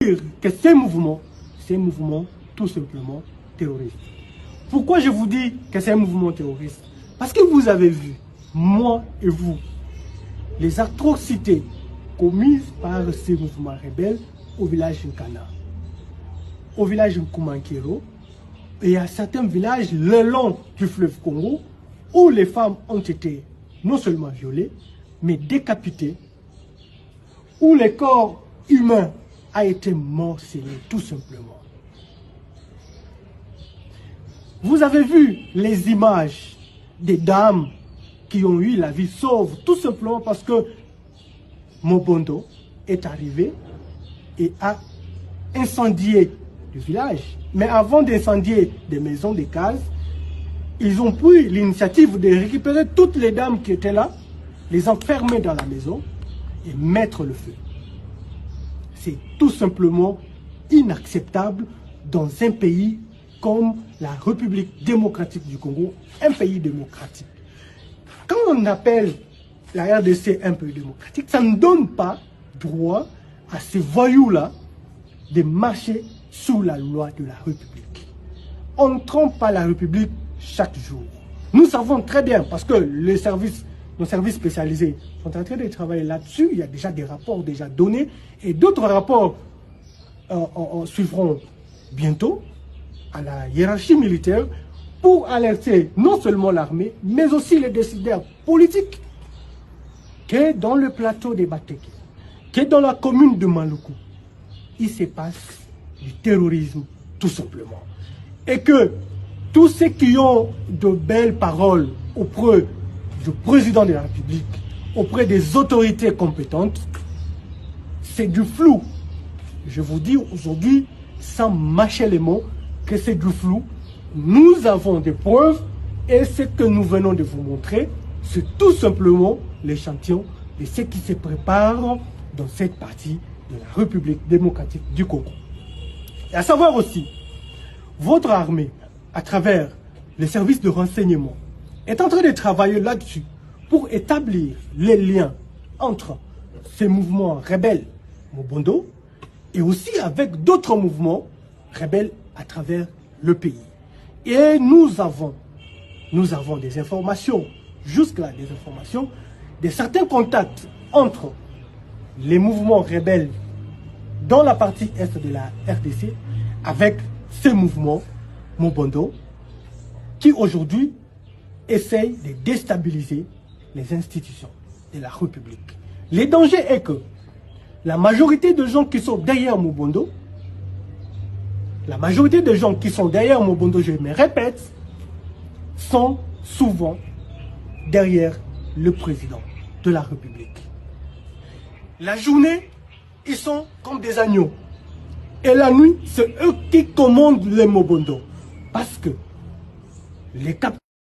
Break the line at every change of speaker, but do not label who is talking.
dire que ces mouvements tout simplement terroristes. Pourquoi je vous dis que c'est un mouvement terroriste? Parce que vous avez vu, moi et vous, les atrocités commises par ces mouvements rebelles au village Nkana, au village Nkumankero et à certains villages le long du fleuve Congo où les femmes ont été non seulement violées, mais décapitées, où le corps humain a été morcelé tout simplement. Vous avez vu les images des dames qui ont eu la vie sauve tout simplement parce que Mobondo est arrivé et a incendié le village. Mais avant d'incendier des maisons, des cases, ils ont pris l'initiative de récupérer toutes les dames qui étaient là, les enfermer dans la maison et mettre le feu. C'est tout simplement inacceptable dans un pays comme la République démocratique du Congo, un pays démocratique. Quand on appelle la RDC un pays démocratique, ça ne donne pas droit à ces voyous-là de marcher sous la loi de la République. On ne trompe pas la République chaque jour. Nous savons très bien, parce que nos services spécialisés sont en train de travailler là-dessus. Il y a déjà des rapports déjà donnés et d'autres rapports suivront bientôt à la hiérarchie militaire pour alerter non seulement l'armée, mais aussi les décideurs politiques que dans le plateau des Bateke, que dans la commune de Maluku, il se passe du terrorisme tout simplement. Et que tous ceux qui ont de belles paroles auprès du président de la République, auprès des autorités compétentes, c'est du flou. Je vous dis aujourd'hui, sans mâcher les mots, que c'est du flou. Nous avons des preuves et ce que nous venons de vous montrer, c'est tout simplement l'échantillon de ce qui se prépare dans cette partie de la République démocratique du Congo. Et à savoir aussi, votre armée, à travers les services de renseignement, est en train de travailler là-dessus pour établir les liens entre ces mouvements rebelles Mobondo et aussi avec d'autres mouvements rebelles à travers le pays. Et nous avons des informations, jusque-là des informations, de certains contacts entre les mouvements rebelles dans la partie est de la RDC avec ces mouvements Mobondo qui aujourd'hui essayent de déstabiliser les institutions de la République. Le danger est que la majorité de gens qui sont derrière Mobondo, je me répète, sont souvent derrière le président de la République. La journée, ils sont comme des agneaux. Et la nuit, c'est eux qui commandent les Mobondo. Parce que les capteurs